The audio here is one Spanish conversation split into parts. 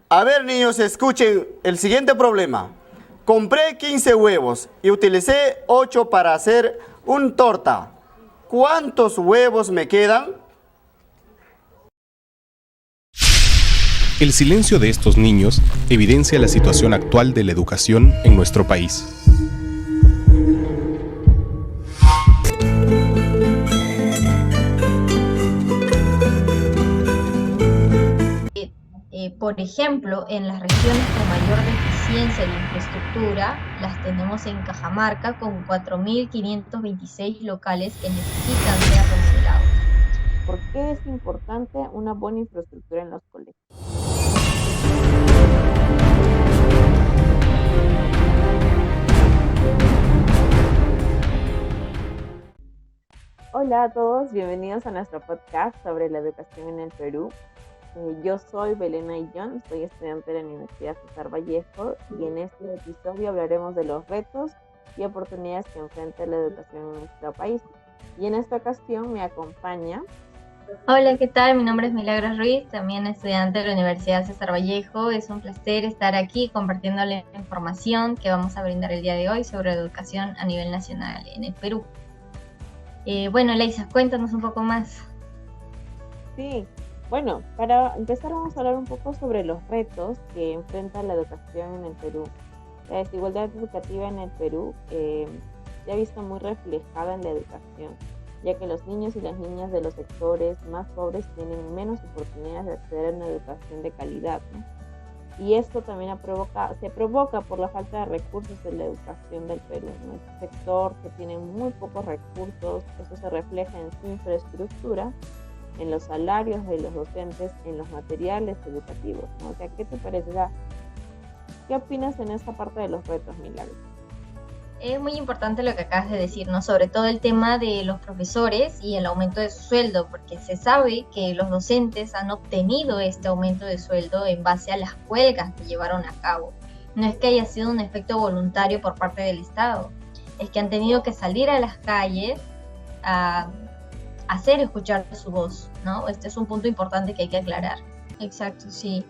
A ver, niños, escuchen el siguiente problema. Compré 15 huevos y utilicé 8 para hacer un torta. ¿Cuántos huevos me quedan? El silencio de estos niños evidencia la situación actual de la educación en nuestro país. Por ejemplo, en las regiones con mayor deficiencia de infraestructura, las tenemos en Cajamarca con 4.526 locales que necesitan ser remodelados. ¿Por qué es importante una buena infraestructura en los colegios? Hola a todos, bienvenidos a nuestro podcast sobre la educación en el Perú. Yo soy Belén Ayllón, soy estudiante de la Universidad César Vallejo y en este episodio hablaremos de los retos y oportunidades que enfrenta la educación en nuestro país. Y en esta ocasión me acompaña... Hola, ¿qué tal? Mi nombre es Milagros Ruiz, también estudiante de la Universidad César Vallejo. Es un placer estar aquí compartiéndole la información que vamos a brindar el día de hoy sobre educación a nivel nacional en el Perú. Bueno, Leisa, cuéntanos un poco más. Sí, bueno, para empezar vamos a hablar un poco sobre los retos que enfrenta la educación en el Perú. La desigualdad educativa en el Perú se ha visto muy reflejada en la educación, ya que los niños y las niñas de los sectores más pobres tienen menos oportunidades de acceder a una educación de calidad, ¿no? Y esto también se provoca por la falta de recursos de la educación del Perú, ¿no? Este sector que tiene muy pocos recursos, eso se refleja en su infraestructura, en los salarios de los docentes, en los materiales educativos, ¿no? O sea, ¿qué te parece? ¿Qué opinas en esta parte de los retos, Milagros? Es muy importante lo que acabas de decir, ¿no? Sobre todo el tema de los profesores y el aumento de su sueldo, porque se sabe que los docentes han obtenido este aumento de sueldo en base a las huelgas que llevaron a cabo. No es que haya sido un efecto voluntario por parte del Estado, es que han tenido que salir a las calles a hacer escuchar su voz, ¿no? Este es un punto importante que hay que aclarar. Exacto, sí.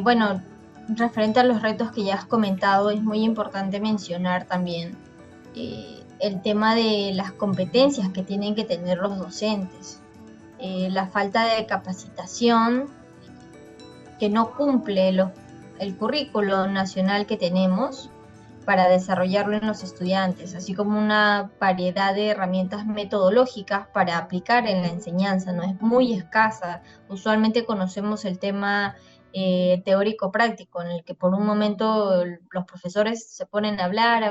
Bueno, referente a los retos que ya has comentado, es muy importante mencionar también el tema de las competencias que tienen que tener los docentes, la falta de capacitación que no cumple el currículo nacional que tenemos para desarrollarlo en los estudiantes, así como una variedad de herramientas metodológicas para aplicar en la enseñanza, ¿no? Es muy escasa. Usualmente conocemos el tema teórico-práctico, en el que por un momento los profesores se ponen a hablar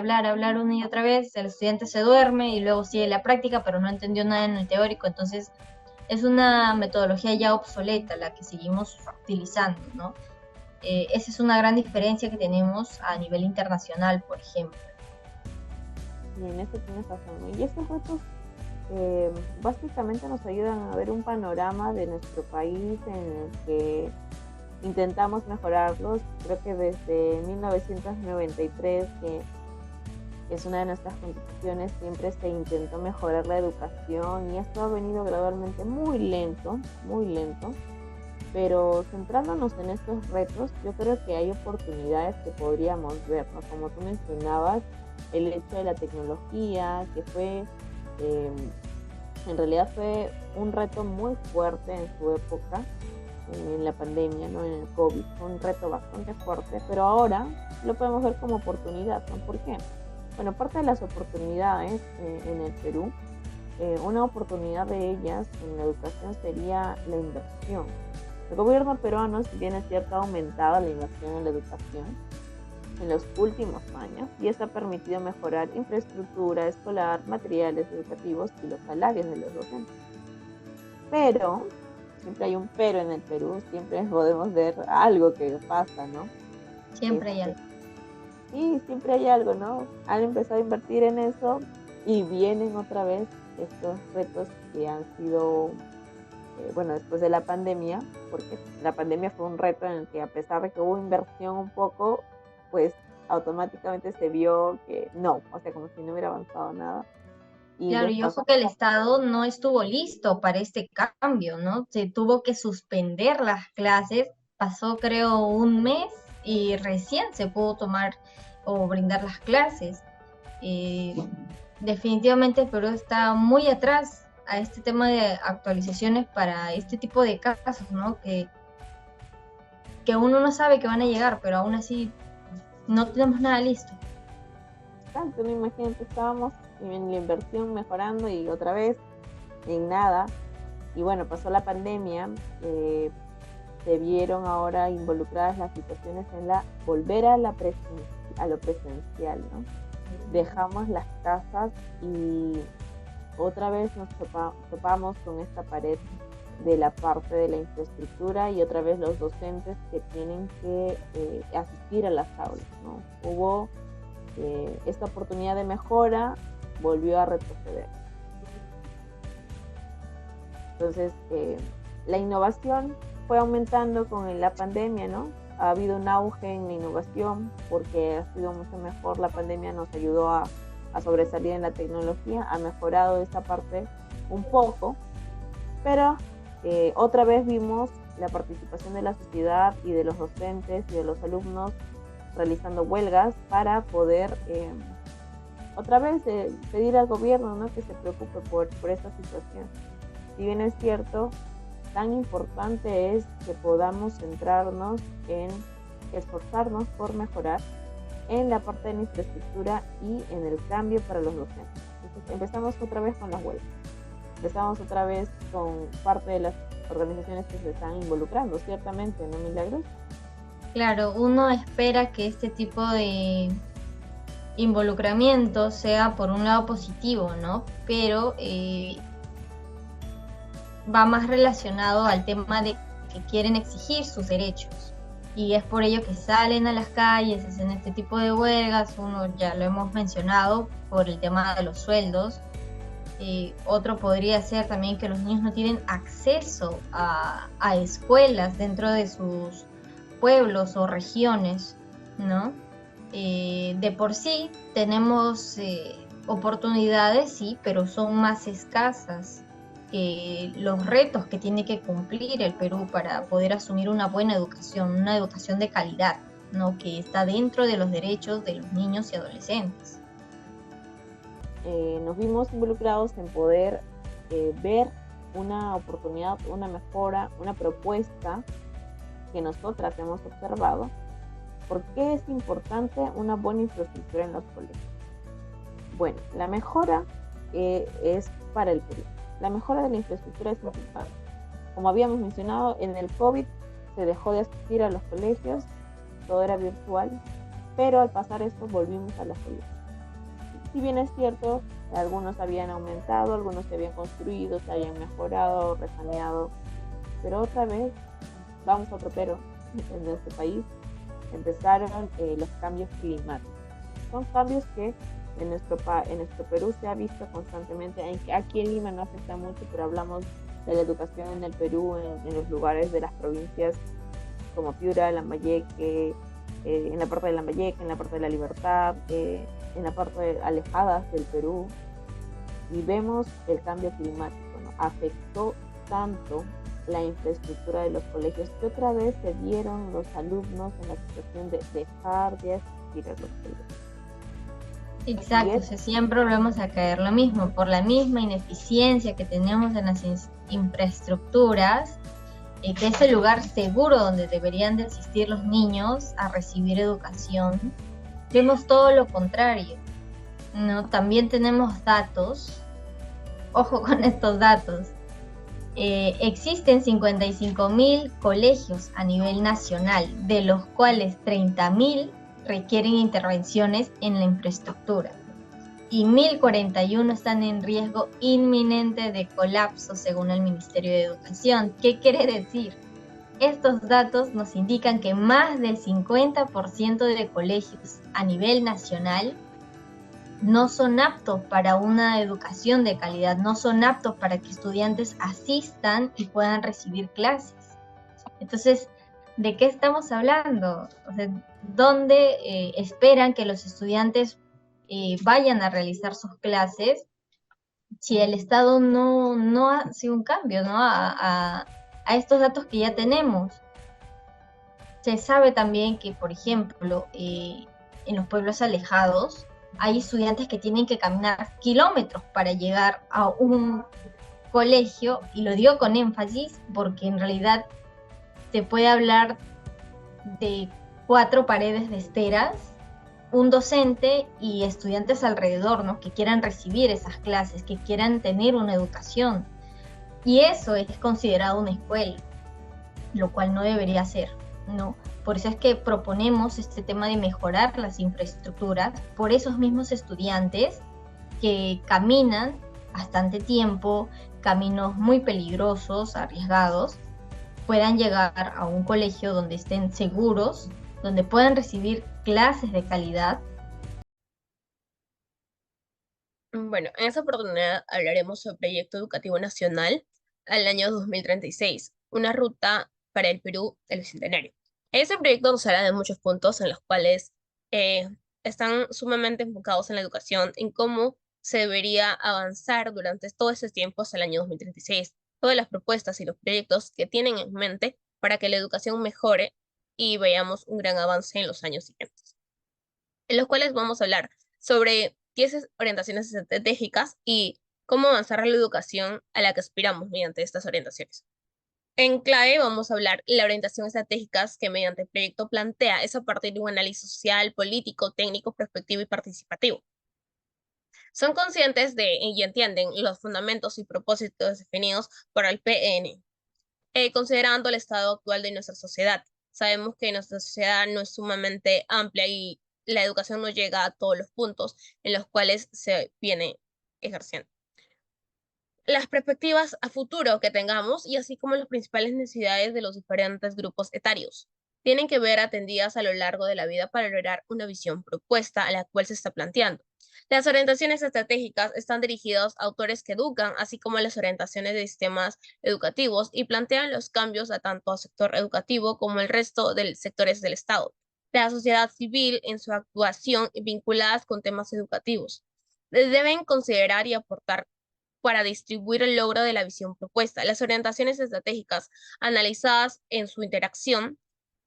una y otra vez, el estudiante se duerme y luego sigue la práctica, pero no entendió nada en el teórico, entonces es una metodología ya obsoleta la que seguimos utilizando, ¿no? Esa es una gran diferencia que tenemos a nivel internacional, por ejemplo. Y en eso tienes razón, ¿no? Y estos retos básicamente nos ayudan a ver un panorama de nuestro país en el que intentamos mejorarlos. Creo que desde 1993, que es una de nuestras constituciones, siempre se intentó mejorar la educación y esto ha venido gradualmente muy lento, pero centrándonos en estos retos, yo creo que hay oportunidades que podríamos ver, ¿no? Como tú mencionabas, el hecho de la tecnología, que en realidad fue un reto muy fuerte en su época, en la pandemia, ¿no? En el COVID, fue un reto bastante fuerte, pero ahora lo podemos ver como oportunidad, ¿no? ¿Por qué? Bueno, parte de las oportunidades en el Perú, una oportunidad de ellas en la educación sería la inversión. El gobierno peruano, si bien es cierto, ha aumentado la inversión en la educación en los últimos años y esto ha permitido mejorar infraestructura escolar, materiales educativos y los salarios de los docentes. Pero, siempre hay un pero en el Perú, siempre podemos ver algo que pasa, ¿no? Siempre hay algo. Sí, siempre hay algo, ¿no? Han empezado a invertir en eso y vienen otra vez estos retos que han sido bueno, después de la pandemia, porque la pandemia fue un reto en el que a pesar de que hubo inversión un poco, pues automáticamente se vio que no, o sea, como si no hubiera avanzado nada. Y Claro, les y pasó. ojo que el Estado no estuvo listo para este cambio, ¿no? Se tuvo que suspender las clases, pasó creo un mes y recién se pudo tomar o brindar las clases. Eh, Definitivamente Perú está muy atrás a este tema de actualizaciones para este tipo de casos, ¿no? Que uno no sabe que van a llegar, pero aún así no tenemos nada listo. Tanto, no, imagínate, estábamos en la inversión mejorando y otra vez en nada. Y bueno, pasó la pandemia, se vieron ahora involucradas las situaciones en la volver a a lo presencial, ¿no? Dejamos las casas y otra vez nos topamos con esta pared de la parte de la infraestructura y otra vez los docentes que tienen que asistir a las aulas, ¿no? Hubo esta oportunidad de mejora, volvió a retroceder. Entonces, la innovación fue aumentando con la pandemia, ¿no? Ha habido un auge en la innovación porque ha sido mucho mejor. La pandemia nos ayudó a sobresalir en la tecnología, ha mejorado esta parte un poco, pero otra vez vimos la participación de la sociedad y de los docentes y de los alumnos realizando huelgas para poder otra vez pedir al gobierno, ¿no?, que se preocupe por esta situación. Si bien es cierto, tan importante es que podamos centrarnos en esforzarnos por mejorar en la parte de la infraestructura y en el cambio para los docentes. Entonces, empezamos otra vez con las huelgas. Empezamos otra vez con parte de las organizaciones que se están involucrando, ciertamente, ¿no, Milagros? Claro, uno espera que este tipo de involucramiento sea por un lado positivo, ¿no? Pero va más relacionado al tema de que quieren exigir sus derechos. Y es por ello que salen a las calles, hacen este tipo de huelgas. Uno ya lo hemos mencionado por el tema de los sueldos. Otro podría ser también que los niños no tienen acceso a escuelas dentro de sus pueblos o regiones, ¿no? De por sí tenemos oportunidades, sí, pero son más escasas que los retos que tiene que cumplir el Perú para poder asumir una buena educación, una educación de calidad, ¿no?, que está dentro de los derechos de los niños y adolescentes. Nos vimos involucrados en poder ver una oportunidad, una mejora, una propuesta que nosotras hemos observado. ¿Por qué es importante una buena infraestructura en los colegios? Bueno, la mejora es para el Perú. La mejora de la infraestructura es importante. Como habíamos mencionado, en el COVID se dejó de asistir a los colegios, todo era virtual, pero al pasar esto volvimos a las colegios. Si bien es cierto, algunos habían aumentado, algunos se habían construido, se habían mejorado, resaneado, pero otra vez, vamos a otro pero, en nuestro país empezaron los cambios climáticos. Son cambios que en nuestro Perú se ha visto constantemente. Aquí en Lima no afecta mucho, pero hablamos de la educación en el Perú, en los lugares de las provincias como Piura, Lambayeque, en la parte de Lambayeque, en la parte de La Libertad, en la parte alejadas del Perú, y vemos el cambio climático, ¿no? Afectó tanto la infraestructura de los colegios que otra vez se vieron los alumnos en la situación de dejar de asistir a los colegios. Exacto, siempre volvemos a caer lo mismo, por la misma ineficiencia que tenemos en las infraestructuras, que es el lugar seguro donde deberían de asistir los niños a recibir educación. Vemos todo lo contrario, ¿no? También tenemos datos, ojo con estos datos. Existen 55.000 colegios a nivel nacional, de los cuales 30.000 requieren intervenciones en la infraestructura y 1.041 están en riesgo inminente de colapso según el Ministerio de Educación. ¿Qué quiere decir? Estos datos nos indican que más del 50% de colegios a nivel nacional no son aptos para una educación de calidad, no son aptos para que estudiantes asistan y puedan recibir clases. Entonces, ¿de qué estamos hablando? O sea, ¿dónde esperan que los estudiantes vayan a realizar sus clases si el Estado no hace un cambio, ¿no? A estos datos que ya tenemos? Se sabe también que, por ejemplo, en los pueblos alejados hay estudiantes que tienen que caminar kilómetros para llegar a un colegio, y lo digo con énfasis porque en realidad se puede hablar de 4 paredes de esteras, un docente y estudiantes alrededor, ¿no? Que quieran recibir esas clases, que quieran tener una educación. Y eso es considerado una escuela, lo cual no debería ser, ¿no? Por eso es que proponemos este tema de mejorar las infraestructuras por esos mismos estudiantes que caminan bastante tiempo, caminos muy peligrosos, arriesgados, puedan llegar a un colegio donde estén seguros, donde puedan recibir clases de calidad. Bueno, en esta oportunidad hablaremos sobre el Proyecto Educativo Nacional al año 2036, una ruta para el Perú del Bicentenario. Este proyecto nos habla de muchos puntos en los cuales eh, están sumamente enfocados en la educación, en cómo se debería avanzar durante todo ese tiempo hasta el año 2036, todas las propuestas y los proyectos que tienen en mente para que la educación mejore y veamos un gran avance en los años siguientes, en los cuales vamos a hablar sobre 10 orientaciones estratégicas y cómo avanzar en la educación a la que aspiramos mediante estas orientaciones. En clave vamos a hablar la orientación estratégica que mediante el proyecto plantea es a partir de un análisis social, político, técnico, prospectivo y participativo. Son conscientes de y entienden los fundamentos y propósitos definidos por el PN, considerando el estado actual de nuestra sociedad. Sabemos que nuestra sociedad no es sumamente amplia y la educación no llega a todos los puntos en los cuales se viene ejerciendo. Las perspectivas a futuro que tengamos y así como las principales necesidades de los diferentes grupos etarios tienen que ver atendidas a lo largo de la vida para lograr una visión propuesta a la cual se está planteando. Las orientaciones estratégicas están dirigidas a autores que educan, así como las orientaciones de sistemas educativos y plantean los cambios a tanto al sector educativo como el resto de sectores del Estado. La sociedad civil en su actuación vinculadas con temas educativos deben considerar y aportar para distribuir el logro de la visión propuesta. Las orientaciones estratégicas analizadas en su interacción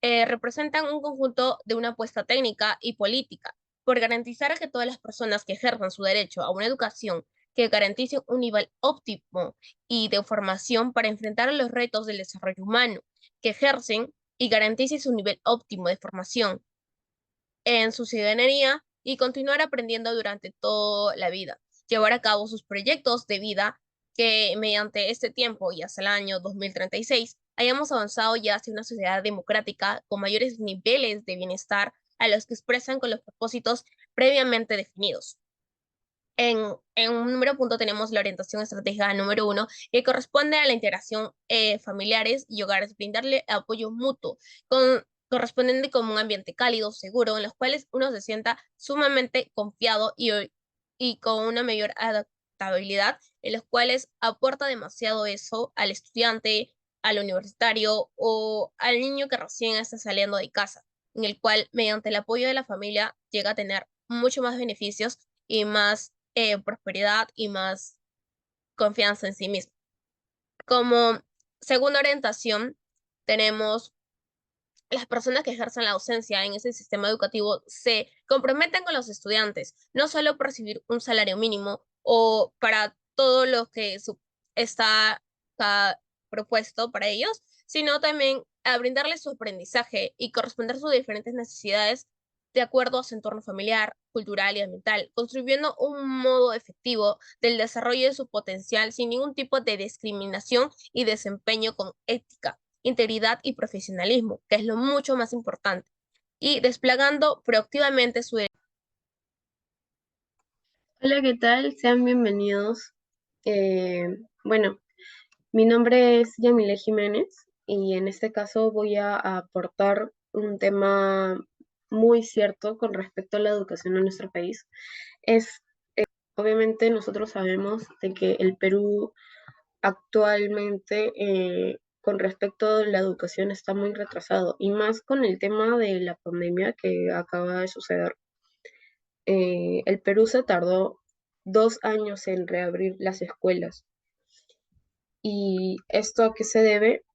representan un conjunto de una apuesta técnica y política por garantizar que todas las personas que ejerzan su derecho a una educación que garantice un nivel óptimo y de formación para enfrentar los retos del desarrollo humano, que ejercen y garantice su nivel óptimo de formación en su ciudadanía y continuar aprendiendo durante toda la vida, llevar a cabo sus proyectos de vida que mediante este tiempo y hasta el año 2036 hayamos avanzado ya hacia una sociedad democrática con mayores niveles de bienestar a los que expresan con los propósitos previamente definidos. En un número punto tenemos la orientación estratégica número 1, que corresponde a la integración familiares y hogares, brindarle apoyo mutuo, correspondiente como un ambiente cálido, seguro, en los cuales uno se sienta sumamente confiado y con una mayor adaptabilidad, en los cuales aporta demasiado eso al estudiante, al universitario o al niño que recién está saliendo de casa, en el cual mediante el apoyo de la familia llega a tener mucho más beneficios y más prosperidad y más confianza en sí mismo. Como segunda orientación, tenemos las personas que ejercen la docencia en ese sistema educativo se comprometen con los estudiantes, no solo por recibir un salario mínimo o para todo lo que está propuesto para ellos, sino también a brindarles su aprendizaje y corresponder a sus diferentes necesidades de acuerdo a su entorno familiar, cultural y ambiental, construyendo un modo efectivo del desarrollo de su potencial sin ningún tipo de discriminación y desempeño con ética, integridad y profesionalismo, que es lo mucho más importante, y desplegando proactivamente su... Hola, ¿qué tal? Sean bienvenidos. Bueno, mi nombre es Yamile Jiménez y en este caso voy a aportar un tema muy cierto con respecto a la educación en nuestro país, es, obviamente nosotros sabemos de que el Perú actualmente con respecto a la educación está muy retrasado y más con el tema de la pandemia que acaba de suceder. El Perú se tardó 2 años en reabrir las escuelas. ¿Y esto a qué se debe?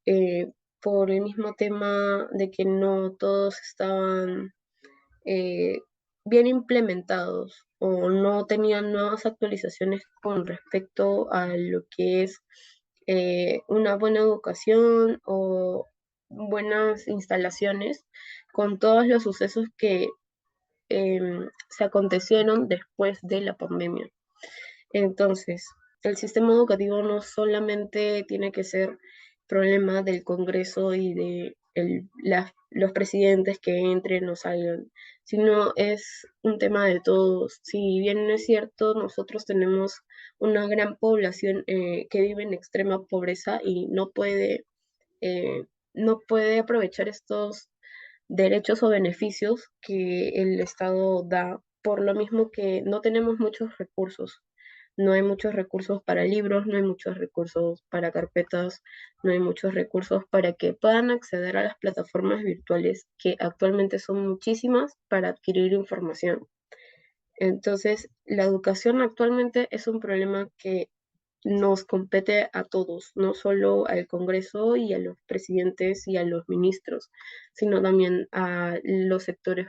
Por el mismo tema de que no todos estaban eh, bien implementados o no tenían nuevas actualizaciones con respecto a lo que es una buena educación o buenas instalaciones con todos los sucesos que se acontecieron después de la pandemia. Entonces, el sistema educativo no solamente tiene que ser problema del Congreso y de los presidentes que entren o salgan, sino es un tema de todos. Si bien no es cierto, nosotros tenemos una gran población que vive en extrema pobreza y eh, no puede aprovechar estos derechos o beneficios que el Estado da, por lo mismo que no tenemos muchos recursos. No hay muchos recursos para libros, no hay muchos recursos para carpetas, no hay muchos recursos para que puedan acceder a las plataformas virtuales, que actualmente son muchísimas para adquirir información. Entonces, la educación actualmente es un problema que nos compete a todos, no solo al Congreso y a los presidentes y a los ministros, sino también a los sectores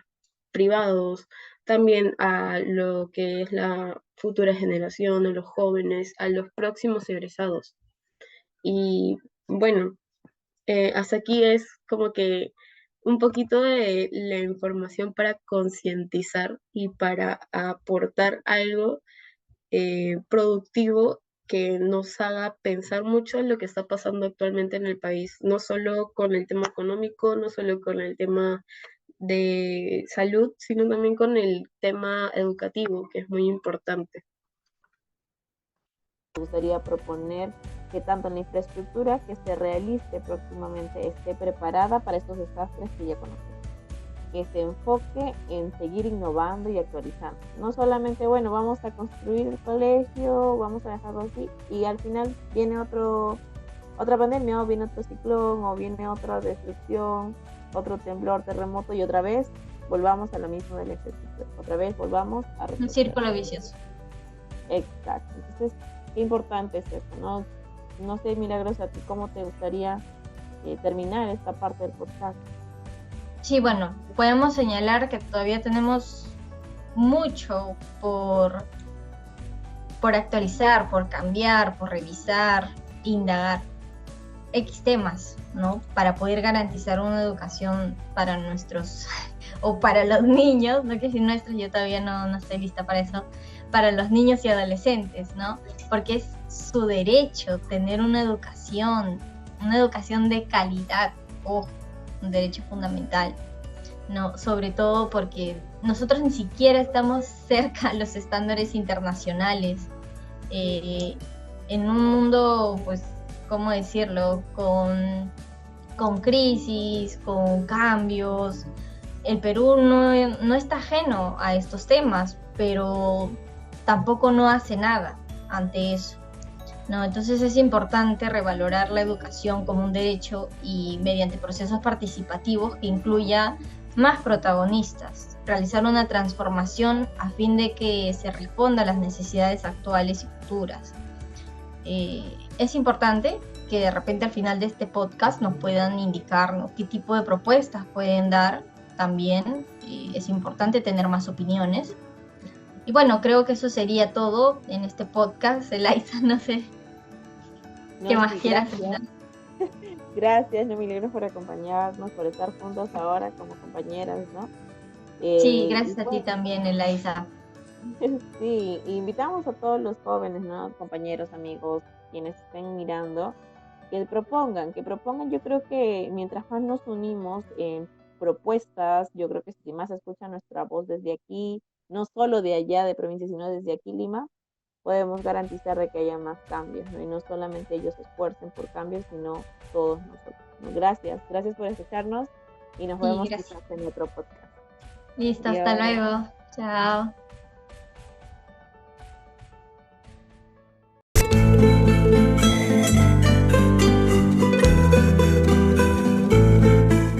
privados, también a lo que es la futura generación, a los jóvenes, a los próximos egresados. Y bueno, hasta aquí es como que un poquito de la información para concientizar y para aportar algo productivo que nos haga pensar mucho en lo que está pasando actualmente en el país, no solo con el tema económico, no solo con el tema de salud, sino también con el tema educativo, que es muy importante. Me gustaría proponer que tanto la infraestructura que se realice próximamente esté preparada para estos desastres que ya conocemos, que se enfoque en seguir innovando y actualizando. No solamente, bueno, vamos a construir el colegio, vamos a dejarlo así, y al final viene otra pandemia, o viene otro ciclón, o viene otra destrucción, otro temblor, terremoto, y otra vez volvamos a lo mismo de la infraestructura. Otra vez volvamos a retroceder. Un círculo vicioso. Exacto. Entonces, qué importante es eso, ¿no? No sé, Milagros, a ti cómo te gustaría terminar esta parte del podcast. Sí, bueno, podemos señalar que todavía tenemos mucho por actualizar, por cambiar, por revisar, indagar X temas, ¿no? Para poder garantizar una educación para nuestros, o para los niños, no que si nuestros, yo todavía no estoy lista para eso, para los niños y adolescentes, ¿no? Porque es su derecho tener una educación de calidad, un derecho fundamental, ¿no? Sobre todo porque nosotros ni siquiera estamos cerca a los estándares internacionales, en un mundo, pues, ¿cómo decirlo? Con crisis, con cambios. El Perú no está ajeno a estos temas, pero tampoco no hace nada ante eso, ¿no? Entonces es importante revalorar la educación como un derecho y mediante procesos participativos que incluya más protagonistas, realizar una transformación a fin de que se responda a las necesidades actuales y futuras. Es importante que de repente al final de este podcast nos puedan indicar, ¿no?, qué tipo de propuestas pueden dar también. Es importante tener más opiniones. Y bueno, creo que eso sería todo en este podcast. Elisa, no sé qué más quieras decir. Gracias, no, Milagros, por acompañarnos, por estar juntos ahora como compañeras, ¿no? Sí, gracias a ti también, Elisa. Sí, invitamos a todos los jóvenes, ¿no? Compañeros, amigos, quienes estén mirando, que propongan. Yo creo que mientras más nos unimos en propuestas, yo creo que si más se escucha nuestra voz desde aquí, no solo de allá de provincia, sino desde aquí Lima, podemos garantizar de que haya más cambios, ¿no? Y no solamente ellos se esfuercen por cambios, sino todos nosotros, ¿no? Gracias por escucharnos y nos vemos quizás en otro podcast. Listo, Adiós. hasta luego. Chao.